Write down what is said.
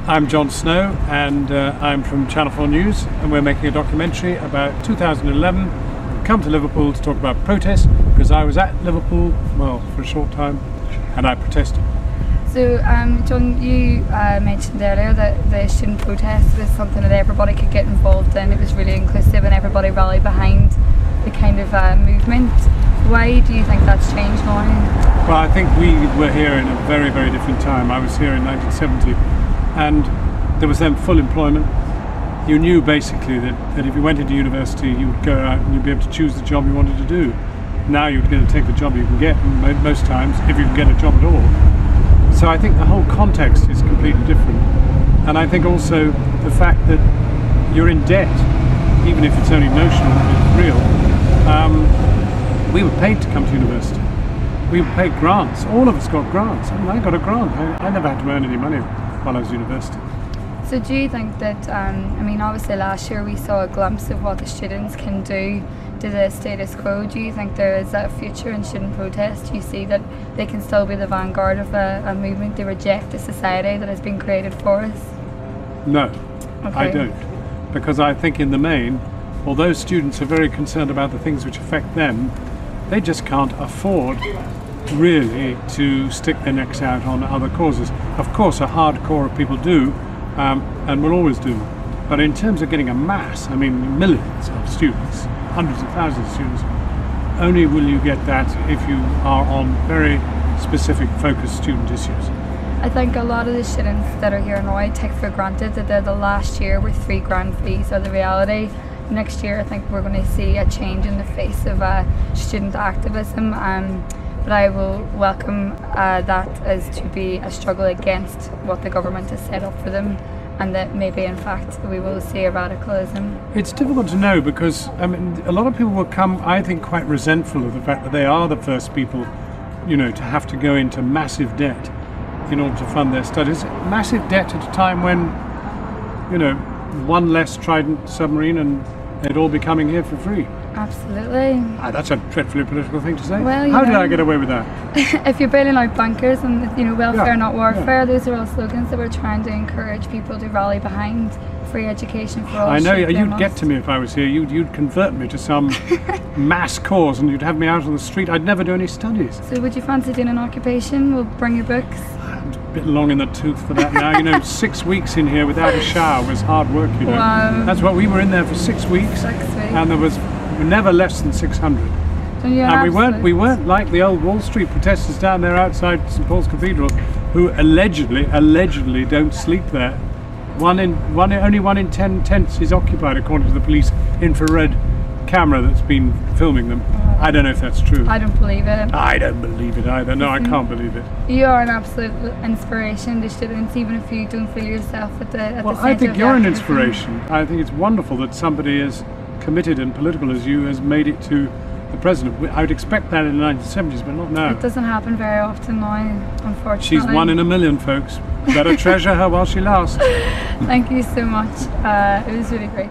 I'm Jon Snow, and I'm from Channel 4 News, and we're making a documentary about 2011. We've come to Liverpool to talk about protests, because I was at Liverpool, well, for a short time, and I protested. So, Jon, you mentioned earlier that the student protest was something that everybody could get involved in. It was really inclusive and everybody rallied behind the kind of movement. Why do you think that's changed now? Well, I think we were here in a very, very different time. I was here in 1970, and there was then full employment. You knew basically that if you went into university, you would go out and you'd be able to choose the job you wanted to do. Now you're going to take the job you can get, most times, if you can get a job at all. So I think the whole context is completely different. And I think also the fact that you're in debt, even if it's only notional, it's real. We were paid to come to university. We were paid grants. All of us got grants. I mean, I got a grant. I never had to earn any money while I was at university. So do you think that, I mean, obviously last year we saw a glimpse of what the students can do to the status quo. Do you think there is a future in student protest? Do you see that they can still be the vanguard of a movement to reject the society that has been created for us? No, okay. I don't. Because I think in the main, although students are very concerned about the things which affect them, they just can't afford really to stick their necks out on other causes. Of course, a hardcore of people do, and will always do. But in terms of getting a mass, I mean millions of students, hundreds of thousands of students, only will you get that if you are on very specific focused student issues. I think a lot of the students that are here now take for granted that they're the last year with $3,000 fees are the reality. Next year I think we're going to see a change in the face of student activism, but I will welcome that as to be a struggle against what the government has set up for them, and that maybe in fact we will see a radicalism. It's difficult to know because I mean a lot of people will come, I think, quite resentful of the fact that they are the first people, you know, to have to go into massive debt in order to fund their studies. Massive debt at a time when, you know, one less Trident submarine and they'd all be coming here for free. Absolutely. That's a dreadfully political thing to say. Well, how did I get away with that? If you're bailing out bankers and, you know, welfare not warfare, those are all slogans that we're trying to encourage people to rally behind. Free education for all. I know you'd get to me if I was here. You'd convert me to some mass cause and you'd have me out on the street. I'd never do any studies. So would you fancy doing an occupation? We'll bring your books. I'm a bit long in the tooth for that now. You know, 6 weeks in here without a shower was hard work, you know. Wow. That's what we were in there for 6 weeks. 6 weeks. And there was never less than 600. And we weren't like the old Wall Street protesters down there outside St Paul's Cathedral, who allegedly don't sleep there. Only one in 10 tents is occupied, according to the police infrared camera that's been filming them. I don't know if that's true. I don't believe it. I don't believe it either. No, I can't believe it. You are an absolute inspiration to students, even if you don't feel yourself at the centre. Well, I think you're an inspiration. I think it's wonderful that somebody as committed and political as you has made it to the president. I would expect that in the 1970s, but not now. It doesn't happen very often now, unfortunately. She's one in a million, folks. Better treasure her while she lasts. Thank you so much. It was really great.